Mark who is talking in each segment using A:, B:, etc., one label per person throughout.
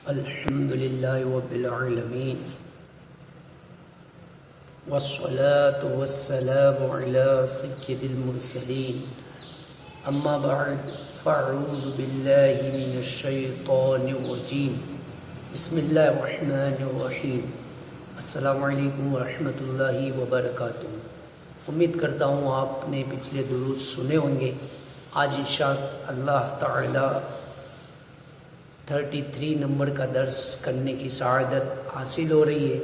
A: الحمد لله رب العالمين والصلاة والسلام على سيد المرسلين أما بعد فأعوذ بالله من الشيطان الرجيم بسم الله الرحمن الرحیم السلام علیکم ورحمۃ اللہ وبرکاتہ۔ امید کرتا ہوں آپ نے پچھلے دروس سنے ہوں گے۔ آج انشاء اللہ تعالی 33 نمبر کا درس کرنے کی سعادت حاصل ہو رہی ہے۔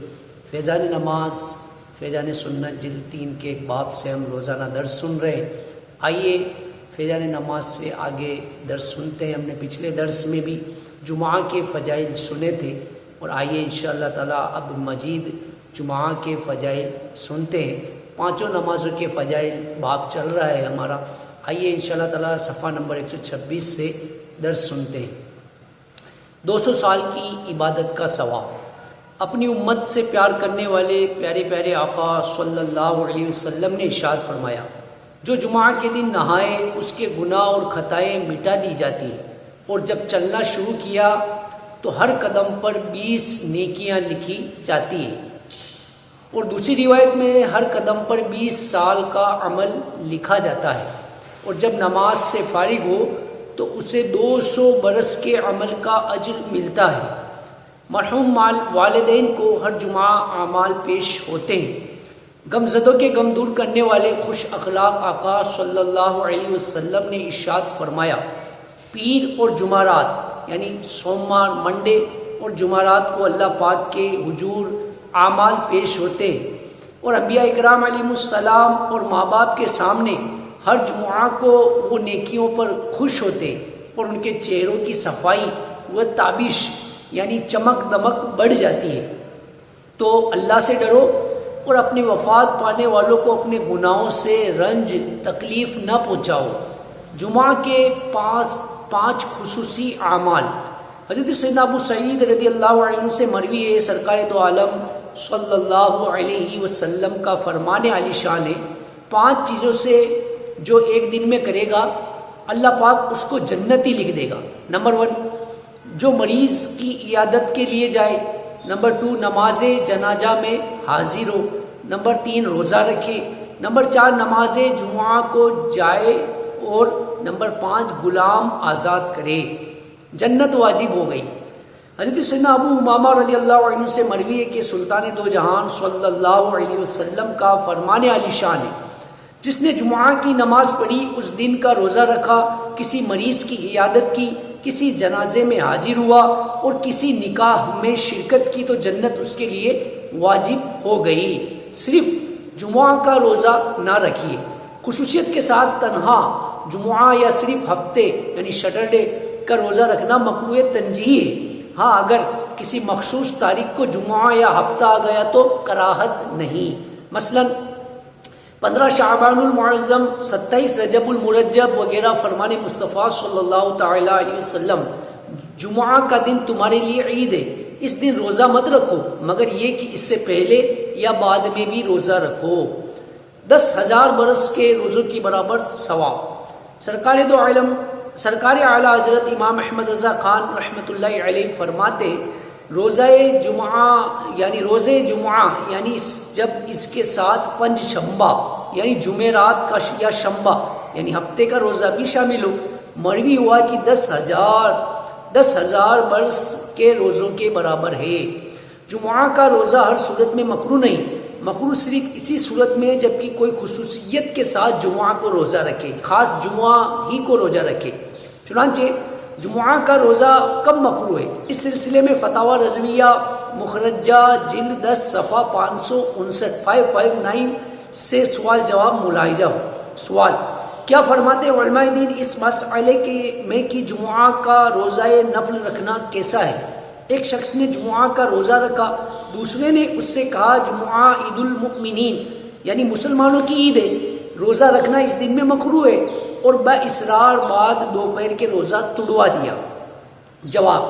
A: فیضان نماز فیضان سنت جلد 3 کے ایک باب سے ہم روزانہ درس سن رہے ہیں۔ آئیے فیضان نماز سے آگے درس سنتے ہیں۔ ہم نے پچھلے درس میں بھی جمعہ کے فضائل سنے تھے، اور آئیے انشاءاللہ تعالی اب مزید جمعہ کے فضائل سنتے ہیں۔ 5 نمازوں کے فضائل باب چل رہا ہے ہمارا۔ آئیے انشاءاللہ تعالی صفحہ نمبر 126 سے درس سنتے ہیں۔ 200 سال کی عبادت کا ثواب۔ اپنی امت سے پیار کرنے والے پیارے پیارے آقا صلی اللہ علیہ وسلم نے ارشاد فرمایا، جو جمعہ کے دن نہائے اس کے گناہ اور خطائیں مٹا دی جاتی ہیں، اور جب چلنا شروع کیا تو ہر قدم پر 20 نیکیاں لکھی جاتی ہیں، اور دوسری روایت میں ہر قدم پر 20 سال کا عمل لکھا جاتا ہے، اور جب نماز سے فارغ ہو تو اسے 200 برس کے عمل کا اجر ملتا ہے۔ مرحوم والدین کو ہر جمعہ اعمال پیش ہوتے ہیں۔ غم زدوں کے غم دور کرنے والے خوش اخلاق آقا صلی اللہ علیہ وسلم نے ارشاد فرمایا، پیر اور جمعرات یعنی سوموار، منڈے اور جمعرات کو اللہ پاک کے حضور اعمال پیش ہوتے ہیں، اور انبیاء اکرام علیہ السلام اور ماں باپ کے سامنے ہر جمعہ کو وہ نیکیوں پر خوش ہوتے، اور ان کے چہروں کی صفائی و تابش یعنی چمک دمک بڑھ جاتی ہے۔ تو اللہ سے ڈرو اور اپنی وفات پانے والوں کو اپنے گناہوں سے رنج تکلیف نہ پہنچاؤ۔ جمعہ کے 5 خصوصی اعمال۔ حضرت سیدنا ابو سعید رضی اللہ عنہ سے مروی ہے، سرکار دو عالم صلی اللہ علیہ وسلم کا فرمان عالی شان ہے، 5 چیزوں سے جو ایک دن میں کرے گا اللہ پاک اس کو جنتی لکھ دے گا۔ نمبر 1، جو مریض کی عیادت کے لیے جائے۔ نمبر 2، نماز جنازہ میں حاضر ہو۔ نمبر 3، روزہ رکھے۔ نمبر 4، نماز جمعہ کو جائے، اور نمبر 5، غلام آزاد کرے۔ جنت واجب ہو گئی۔ حضرت سیدنا ابو امامہ رضی اللہ عنہ سے مروی ہے کہ سلطان دو جہان صلی اللہ علیہ وسلم کا فرمان عالی شان ہے، جس نے جمعہ کی نماز پڑھی، اس دن کا روزہ رکھا، کسی مریض کی عیادت کی، کسی جنازے میں حاضر ہوا، اور کسی نکاح میں شرکت کی، تو جنت اس کے لیے واجب ہو گئی۔ صرف جمعہ کا روزہ نہ رکھیے۔ خصوصیت کے ساتھ تنہا جمعہ یا صرف ہفتے یعنی سیٹرڈے کا روزہ رکھنا مکروہ تنزیہی ہے۔ ہاں، اگر کسی مخصوص تاریخ کو جمعہ یا ہفتہ آ گیا تو کراہت نہیں۔ مثلاً 15 شعبان المعظم، 27 رجب المرجب وغیرہ۔ فرمان مصطفیٰ صلی اللہ تعالی علیہ وسلم، جمعہ کا دن تمہارے لیے عید ہے، اس دن روزہ مت رکھو مگر یہ کہ اس سے پہلے یا بعد میں بھی روزہ رکھو۔ 10,000 برس کے روزوں کی برابر ثواب۔ سرکار اعلیٰ حضرت امام احمد رضا خان رحمۃ اللہ علیہ فرماتے، روزہ جمعہ یعنی جب اس کے ساتھ پنج شنبہ یعنی جمعرات کا یا شنبہ یعنی ہفتے کا روزہ بھی شامل ہو، مروی ہوا کہ 10,000 برس کے روزوں کے برابر ہے۔ جمعہ کا روزہ ہر صورت میں مکروہ نہیں، مکروہ صرف اسی صورت میں جبکہ کوئی خصوصیت کے ساتھ جمعہ کو روزہ رکھے، خاص جمعہ ہی کو روزہ رکھے۔ چنانچہ جمعہ کا روزہ کب مکروہ ہے؟ اس سلسلے میں فتاوی رضویہ مخرجہ جلد 10 صفحہ 559 سے سوال جواب ملاحظہ ہو۔ سوال: کیا فرماتے علماء دین اس مسئلے میں کہ جمعہ کا روزہ نفل رکھنا کیسا ہے؟ ایک شخص نے جمعہ کا روزہ رکھا، دوسرے نے اس سے کہا جمعہ عید المؤمنین یعنی مسلمانوں کی عید ہے، روزہ رکھنا اس دن میں مکروہ ہے، اور باصرار بعد دوپہر کے روزہ توڑوا دیا۔ جواب: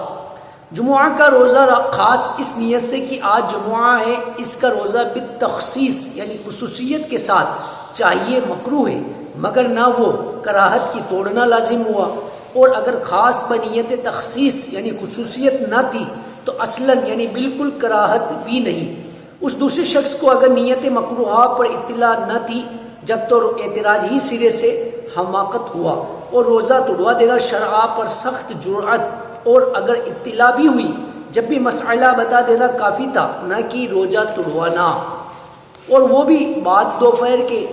A: جمعہ کا روزہ خاص اس نیت سے کہ آج جمعہ ہے، اس کا روزہ بالتخصیص یعنی خصوصیت کے ساتھ چاہیے مکروہ ہے، مگر نہ وہ کراہت کی توڑنا لازم ہوا۔ اور اگر خاص بنیت تخصیص یعنی خصوصیت نہ تھی تو اصلاً یعنی بالکل کراہت بھی نہیں۔ اس دوسرے شخص کو اگر نیت مکروہہ پر اطلاع نہ تھی جب تو اعتراض ہی سرے سے حماقت ہوا، اور روزہ توڑوا دینا شرع پر سخت جرأت، اور اگر اطلاع بھی ہوئی جب بھی مسئلہ بتا دینا کافی تھا، نہ کہ روزہ توڑوانا، اور وہ بھی بعد دوپہر کے،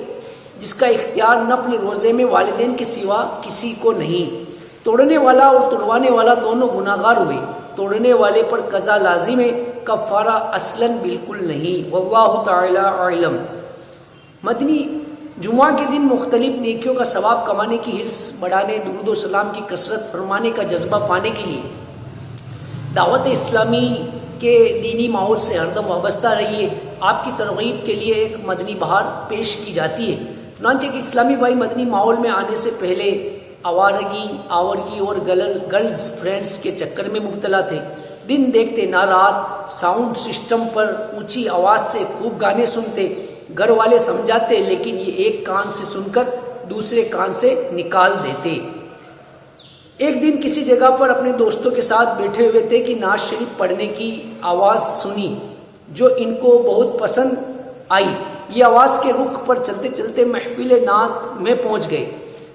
A: جس کا اختیار نفل روزے میں والدین کے سوا کسی کو نہیں۔ توڑنے والا اور توڑوانے والا دونوں گناہگار ہوئے۔ توڑنے والے پر قضا لازم ہے، کفارہ اصلاً بالکل نہیں۔ واللہ تعالی اعلم۔ مدنی جمعہ کے دن مختلف نیکیوں کا ثواب کمانے کی حرص بڑھانے، درود و سلام کی کثرت فرمانے کا جذبہ پانے کے لیے دعوت اسلامی کے دینی ماحول سے ہردم وابستہ رہیے۔ آپ کی ترغیب کے لیے ایک مدنی بہار پیش کی جاتی ہے۔ چنانچہ کہ اسلامی بھائی مدنی ماحول میں آنے سے پہلے آورگی اور گرلز فرینڈز کے چکر میں مبتلا تھے۔ دن دیکھتے نہ رات ساؤنڈ سسٹم پر اونچی آواز سے خوب گانے سنتے، گھر والے سمجھاتے لیکن یہ ایک کان سے سن کر دوسرے کان سے نکال دیتے۔ ایک دن کسی جگہ پر اپنے دوستوں کے ساتھ بیٹھے ہوئے تھے کہ نعت شریف پڑھنے کی آواز سنی جو ان کو بہت پسند آئی۔ یہ آواز کے رخ پر چلتے چلتے محفل نعت میں پہنچ گئے،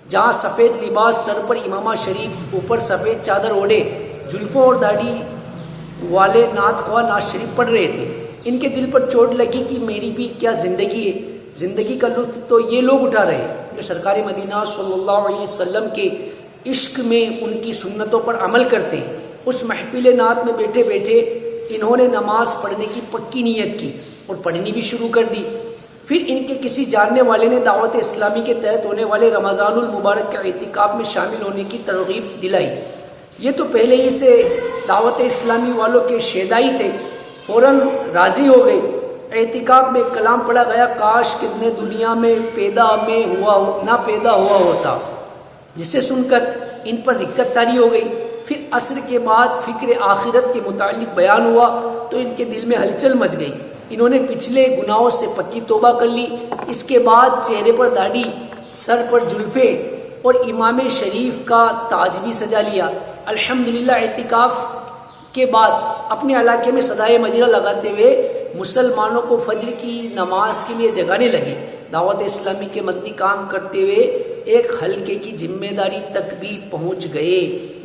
A: جہاں سفید لباس، سر پر امامہ شریف، اوپر سفید چادر اوڑھے، زلفوں اور داڑھی والے نعت خواہ نعت شریف پڑھ رہے تھے۔ ان کے دل پر چوٹ لگی کہ میری بھی کیا زندگی ہے، زندگی کا لطف تو یہ لوگ اٹھا رہے ہیں جو سرکار مدینہ صلی اللہ علیہ وسلم کے عشق میں ان کی سنتوں پر عمل کرتے ہیں۔ اس محفل نعت میں بیٹھے بیٹھے انہوں نے نماز پڑھنے کی پکی نیت کی اور پڑھنی بھی شروع کر دی۔ پھر ان کے کسی جاننے والے نے دعوت اسلامی کے تحت ہونے والے رمضان المبارک کے اعتکاف میں شامل ہونے کی ترغیب دلائی۔ یہ تو پہلے ہی سے دعوت اسلامی والوں کے شیدائی تھے، فوراً راضی ہو گئے۔ اعتکاف میں کلام پڑھا گیا، کاش کتنے دنیا میں نہ پیدا ہوا ہوتا، جسے سن کر ان پر رکت طاری ہو گئی۔ پھر عصر کے بعد فکر آخرت کے متعلق بیان ہوا تو ان کے دل میں ہلچل مچ گئی۔ انہوں نے پچھلے گناہوں سے پکی توبہ کر لی۔ اس کے بعد چہرے پر داڑھی، سر پر زلفیں اور امام شریف کا تاج بھی سجا لیا۔ الحمدللہ اعتکاف کے بعد اپنے علاقے میں صدائے مدینہ لگاتے ہوئے مسلمانوں کو فجر کی نماز کے لیے جگانے لگے۔ دعوت اسلامی کے مدنی کام کرتے ہوئے ایک حلقے کی ذمہ داری تک بھی پہنچ گئے۔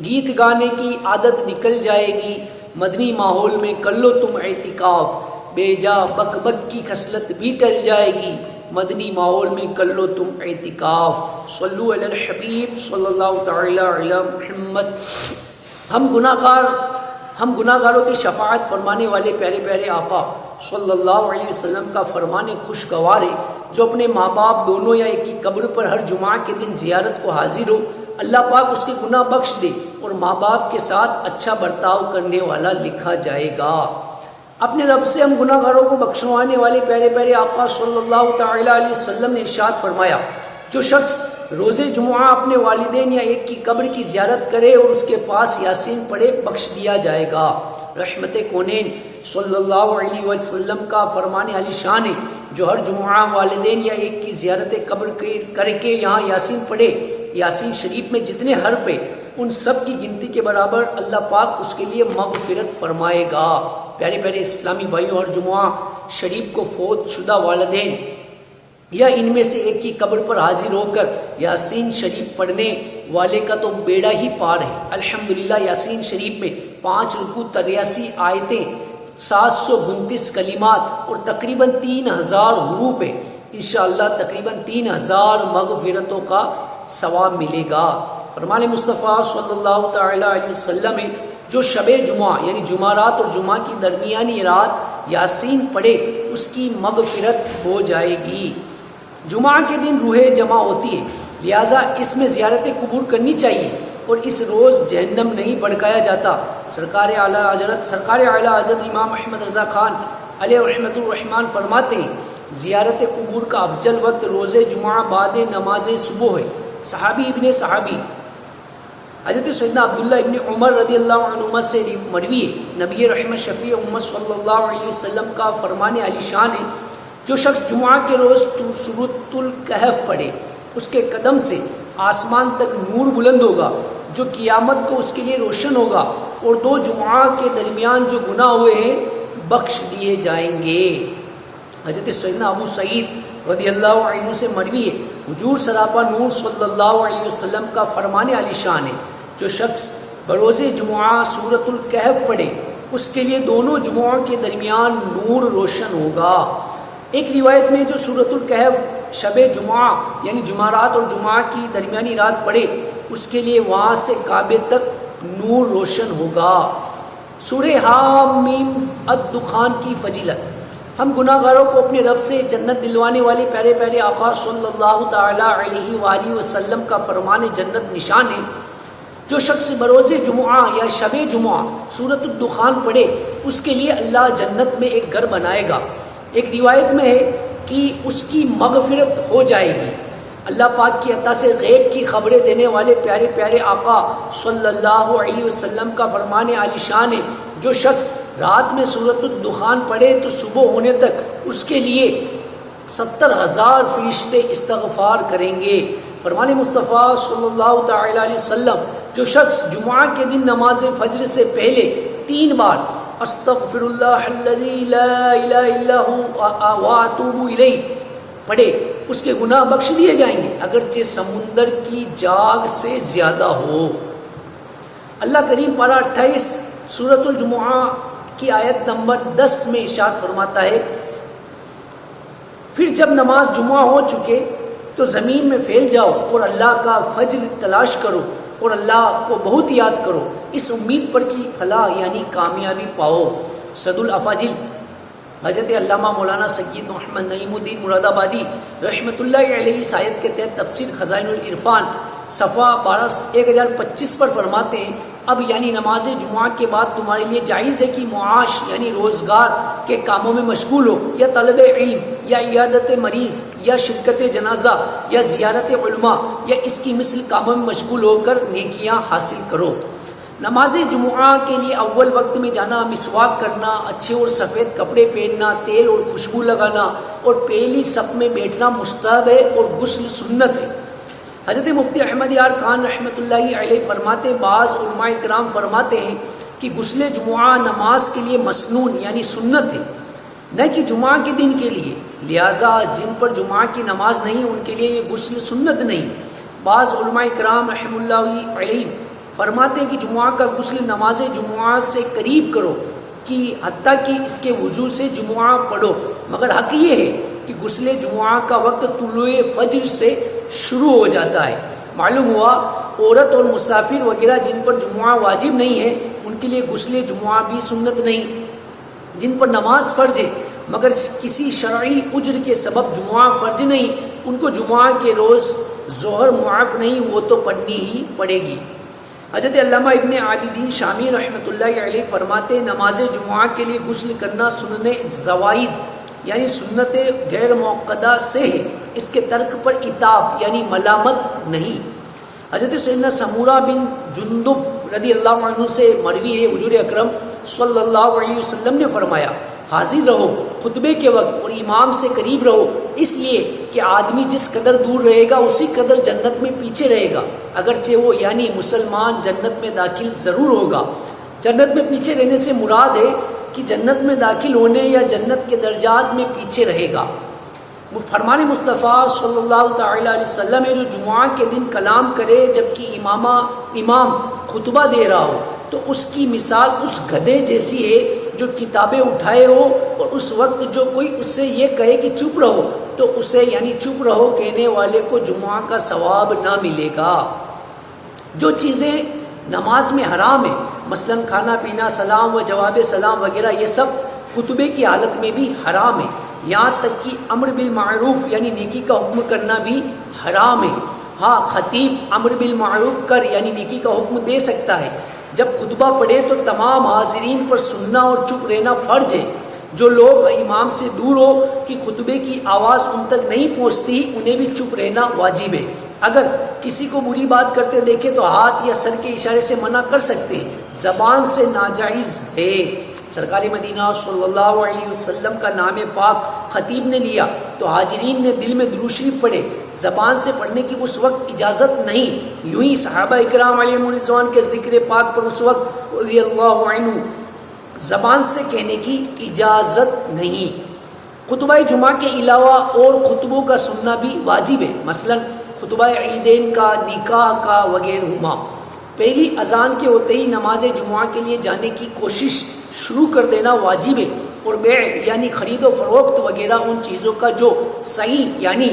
A: گیت گانے کی عادت نکل جائے گی، مدنی ماحول میں کر لو تم اعتکاف، بے جا بک بک کی خصلت بھی ٹل جائے گی، مدنی ماحول میں کر لو تم اعتکاف۔ صلو علی الحبیب صلی اللہ تعالی علی محمد۔ ہم گناہگاروں کی شفاعت فرمانے والے پیارے پیارے آقا صلی اللہ علیہ وسلم کا فرمان خوشگوار ہے، جو اپنے ماں باپ دونوں یا ایک ہی قبر پر ہر جمعہ کے دن زیارت کو حاضر ہو، اللہ پاک اس کے گناہ بخش دے اور ماں باپ کے ساتھ اچھا برتاؤ کرنے والا لکھا جائے گا۔ اپنے رب سے ہم گناہگاروں کو بخشوانے والے پیارے پیارے آقا صلی اللہ تعالی علیہ وسلم نے ارشاد فرمایا، جو شخص روز جمعہ اپنے والدین یا ایک کی قبر کی زیارت کرے اور اس کے پاس یاسین پڑھے، بخش دیا جائے گا۔ رحمت کونین صلی اللہ علیہ وسلم کا فرمان علی شان ہے، جو ہر جمعہ والدین یا ایک کی زیارت قبر کر کے یہاں یاسین پڑھے، یاسین شریف میں جتنے حرف ہیں ان سب کی گنتی کے برابر اللہ پاک اس کے لیے مغفرت فرمائے گا۔ پیارے پیارے اسلامی بھائیوں، ہر جمعہ شریف کو فوت شدہ والدین یا ان میں سے ایک کی قبر پر حاضر ہو کر یاسین شریف پڑھنے والے کا تو بیڑا ہی پار ہے۔ الحمدللہ یاسین شریف میں 5 رکوع 83 آیتیں، 729 کلمات اور تقریباً 3000 حروف ہیں۔ انشاءاللہ تقریباً 3000 مغفرتوں کا ثواب ملے گا۔ فرمان مصطفیٰ صلی اللہ تعالی علیہ وسلم ہے، جو شب جمعہ یعنی جمعرات اور جمعہ کی درمیانی رات یاسین پڑھے اس کی مغفرت ہو جائے گی۔ جمعہ کے دن روح جمع ہوتی ہے، لہٰذا اس میں زیارت قبور کرنی چاہیے اور اس روز جہنم نہیں بھڑکایا جاتا۔ سرکار اعلیٰ حضرت امام احمد رضا خان علیہ رحمۃ الرحمن فرماتے ہیں، زیارت قبور کا افضل وقت روز جمعہ بعد نماز صبح ہے۔ صحابی ابن صحابی حضرت سیدنا عبداللہ ابن عمر رضی اللہ عنہما سے مروی ہے، نبی رحمت شفیع امت صلی اللہ علیہ وسلم کا فرمان علی شان ہے، جو شخص جمعہ کے روز سورۃ الکہف پڑھے اس کے قدم سے آسمان تک نور بلند ہوگا، جو قیامت کو اس کے لیے روشن ہوگا، اور 2 جمعہ کے درمیان جو گناہ ہوئے ہیں بخش دیے جائیں گے۔ حضرت سیدنا ابو سعید رضی اللہ عنہ سے مروی ہے، حضور سراپا نور صلی اللہ علیہ وسلم کا فرمان عالی شان ہے، جو شخص بروز جمعہ سورۃ الکہف پڑھے اس کے لیے دونوں جمعوں کے درمیان نور روشن ہوگا۔ ایک روایت میں جو سورۃ الکہف شب جمعہ یعنی جمعرات اور جمعہ کی درمیانی رات پڑھے اس کے لیے وہاں سے کعبے تک نور روشن ہوگا۔ سورہ حامیم الدخان کی فضیلت۔ ہم گناہ گاروں کو اپنے رب سے جنت دلوانے والے پیارے پیارے آقا صلی اللہ تعالی علیہ وآلہ وسلم کا فرمان جنت نشان ہے۔ جو شخص بروز جمعہ یا شب جمعہ سورۃ الدخان پڑھے اس کے لیے اللہ جنت میں ایک گھر بنائے گا۔ ایک روایت میں ہے کہ اس کی مغفرت ہو جائے گی۔ اللہ پاک کی عطا سے غیب کی خبریں دینے والے پیارے پیارے آقا صلی اللہ علیہ وسلم کا فرمان عالی شان ہے، جو شخص رات میں سورۃ الدخان پڑھے تو صبح ہونے تک اس کے لیے 70,000 فرشتے استغفار کریں گے۔ فرمان مصطفیٰ صلی اللہ تعالی علیہ وسلم، جو شخص جمعہ کے دن نماز فجر سے پہلے 3 بار استغفر اللہ الذی لا الہ الا ھو واتوب الیہ پڑھے اس کے گناہ بخش دیے جائیں گے، اگرچہ سمندر کی جاگ سے زیادہ ہو۔ اللہ کریم پارہ 28 سورۃ الجمعہ کی آیت نمبر 10 میں ارشاد فرماتا ہے، پھر جب نماز جمعہ ہو چکے تو زمین میں پھیل جاؤ اور اللہ کا فضل تلاش کرو اور اللہ کو بہت یاد کرو، اس امید پر کہ فلاح یعنی کامیابی پاؤ۔ صد الافاضل حضرت علامہ مولانا سید محمد نعیم الدین مراد آبادی رحمۃ اللہ علیہ اس آیت کے تحت تفسیر خزائن العرفان صفحہ 1025 پر فرماتے ہیں، اب یعنی نماز جمعہ کے بعد تمہارے لیے جائز ہے کہ معاش یعنی روزگار کے کاموں میں مشغول ہو، یا طلب علم یا عیادت مریض یا شرکت جنازہ یا زیارت علماء یا اس کی مثل کاموں میں مشغول ہو کر نیکیاں حاصل کرو۔ نماز جمعہ کے لیے اول وقت میں جانا، مسواک کرنا، اچھے اور سفید کپڑے پہننا، تیل اور خوشبو لگانا اور پہلی صف میں بیٹھنا مستحب ہے اور غسل سنت ہے۔ حضرت مفتی احمد یار خان رحمۃ اللہ علیہ فرماتے، بعض علماء کرام فرماتے ہیں کہ غسل جمعہ نماز کے لیے مسنون یعنی سنت ہے، نہ کہ جمعہ کے دن کے لیے، لہٰذا جن پر جمعہ کی نماز نہیں ان کے لیے یہ غسل سنت نہیں۔ بعض علماء کرام رحم اللہ علیہ فرماتے ہیں کہ جمعہ کا غسل نماز جمعہ سے قریب کرو کہ حتیٰ کہ اس کے وضو سے جمعہ پڑھو، مگر حق یہ ہے کہ غسل جمعہ کا وقت طلوع فجر سے شروع ہو جاتا ہے۔ معلوم ہوا عورت اور مسافر وغیرہ جن پر جمعہ واجب نہیں ہے ان کے لیے غسل جمعہ بھی سنت نہیں۔ جن پر نماز فرض ہے مگر کسی شرعی عذر کے سبب جمعہ فرض نہیں، ان کو جمعہ کے روز ظہر معاف نہیں، وہ تو پڑھنی ہی پڑے گی۔ حضرت علامہ ابن عابدین شامی رحمۃ اللہ علیہ فرماتے، نماز جمعہ کے لیے غسل کرنا سنن زوائد یعنی سنت غیر موقدہ سے ہے، اس کے ترک پر عتاب یعنی ملامت نہیں۔ حضرت سیدنا سمورہ بن جندب رضی اللہ عنہ سے مروی ہے، حضور اکرم صلی اللہ علیہ وسلم نے فرمایا، حاضر رہو خطبے کے وقت اور امام سے قریب رہو، اس لیے کہ آدمی جس قدر دور رہے گا اسی قدر جنت میں پیچھے رہے گا، اگرچہ وہ یعنی مسلمان جنت میں داخل ضرور ہوگا۔ جنت میں پیچھے رہنے سے مراد ہے کہ جنت میں داخل ہونے یا جنت کے درجات میں پیچھے رہے گا۔ فرمان مصطفیٰ صلی اللہ تعالی علیہ وسلم ہے، جو جمعہ کے دن کلام کرے جبکہ امام خطبہ دے رہا ہو تو اس کی مثال اس گدھے جیسی ہے جو کتابیں اٹھائے ہو، اور اس وقت جو کوئی اس سے یہ کہے کہ چپ رہو تو اسے یعنی چپ رہو کہنے والے کو جمعہ کا ثواب نہ ملے گا۔ جو چیزیں نماز میں حرام ہیں مثلا کھانا پینا، سلام و جواب سلام وغیرہ، یہ سب خطبے کی حالت میں بھی حرام ہے، یہاں تک کہ امر بالمعروف یعنی نیکی کا حکم کرنا بھی حرام ہے۔ ہاں خطیب امر بالمعروف کر یعنی نیکی کا حکم دے سکتا ہے، جب خطبہ پڑھے تو تمام حاضرین پر سننا اور چپ رہنا فرض ہے۔ جو لوگ امام سے دور ہو کہ خطبے کی آواز ان تک نہیں پہنچتی انہیں بھی چپ رہنا واجب ہے۔ اگر کسی کو بری بات کرتے دیکھے تو ہاتھ یا سر کے اشارے سے منع کر سکتے ہیں، زبان سے ناجائز ہے۔ سرکار مدینہ صلی اللہ علیہ وسلم کا نام پاک خطیب نے لیا تو حاضرین نے دل میں درود شریف پڑھے، زبان سے پڑھنے کی اس وقت اجازت نہیں، یوں ہی صحابہ اکرام علیہم الرضوان کے ذکر پاک پر اس وقت رضی اللہ عنہ زبان سے کہنے کی اجازت نہیں۔ خطبہ جمعہ کے علاوہ اور خطبوں کا سننا بھی واجب ہے، مثلا خطبہ عیدین کا، نکاح کا وغیرہ۔ پہلی اذان کے ہوتے ہی نماز جمعہ کے لیے جانے کی کوشش شروع کر دینا واجب ہے، اور بیع یعنی خرید و فروخت وغیرہ ان چیزوں کا جو صحیح یعنی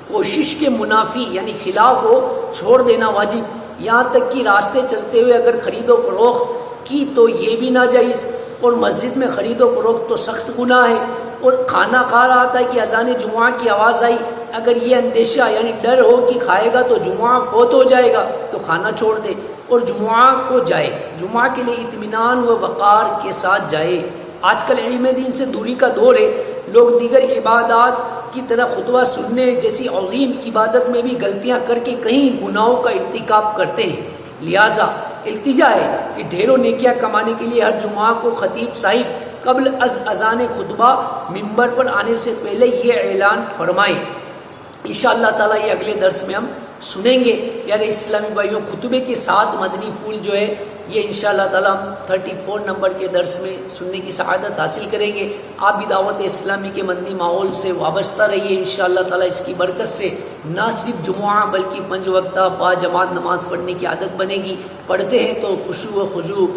A: کوشش کے منافی یعنی خلاف ہو چھوڑ دینا واجب، یہاں تک کہ راستے چلتے ہوئے اگر خرید و فروخت کی تو یہ بھی ناجائز، اور مسجد میں خرید و فروخت تو سخت گناہ ہے، اور کھانا کھا رہا تھا کہ اذان جمعہ کی آواز آئی، اگر یہ اندیشہ یعنی ڈر ہو کہ کھائے گا تو جمعہ فوت ہو جائے گا تو کھانا چھوڑ دے اور جمعہ کو جائے، جمعہ کے لیے اطمینان و وقار کے ساتھ جائے۔ آج کل علم دین سے دوری کا دور ہے، لوگ دیگر عبادات کی طرح خطبہ سننے جیسی عظیم عبادت میں بھی غلطیاں کر کے کہیں گناہوں کا ارتکاب کرتے ہیں، لہٰذا التجا ہے کہ ڈھیروں نیکیاں کمانے کے لیے ہر جمعہ کو خطیب صاحب قبل از اذان خطبہ ممبر پر آنے سے پہلے یہ اعلان فرمائیں۔ انشاءاللہ تعالیٰ یہ اگلے درس میں ہم سنیں گے۔ یار اسلامی بھائیوں، خطبے کے ساتھ مدنی پھول جو ہے یہ انشاءاللہ تعالیٰ ہم 34 نمبر کے درس میں سننے کی سعادت حاصل کریں گے۔ آپ بھی دعوت اسلامی کے مدنی ماحول سے وابستہ رہیے، انشاءاللہ تعالیٰ اس کی برکت سے نہ صرف جمعہ بلکہ 5 وقتہ با جماعت نماز پڑھنے کی عادت بنے گی، پڑھتے ہیں تو خشوع و خضوع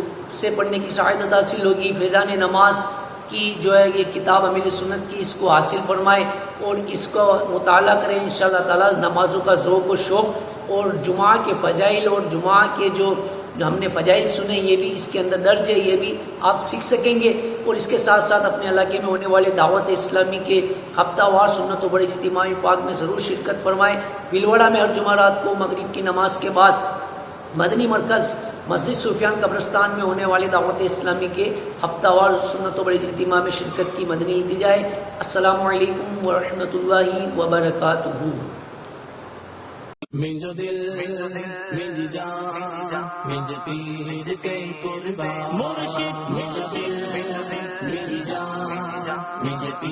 A: سے پڑھنے کی سعادت حاصل ہوگی۔ فیضان نماز کی جو ہے یہ کتاب امیل سنت کی، اس کو حاصل فرمائے اور اس کو مطالعہ کریں انشاءاللہ تعالیٰ، نمازوں کا ذوق و شوق اور جمعہ کے فضائل اور جمعہ کے جو ہم نے فضائل سنے یہ بھی اس کے اندر درج ہے، یہ بھی آپ سیکھ سکیں گے۔ اور اس کے ساتھ ساتھ اپنے علاقے میں ہونے والے دعوت اسلامی کے ہفتہ وار سنت و بڑے اجتماع پاک میں ضرور شرکت فرمائیں۔ بھلوڑا میں ہر جمعرات کو مغرب کی نماز کے بعد مدنی مرکز مسجد سفیان قبرستان میں ہونے والے دعوت اسلامی کے ہفتہ وار سنت و بڑے اجتماع میں شرکت کی مدنی التجا ہے۔ السلام علیکم ورحمۃ اللہ وبرکاتہ۔
B: منجو دل منجی جان منج پیر کے قربان مرشد منجو دل منجی جان منج پیر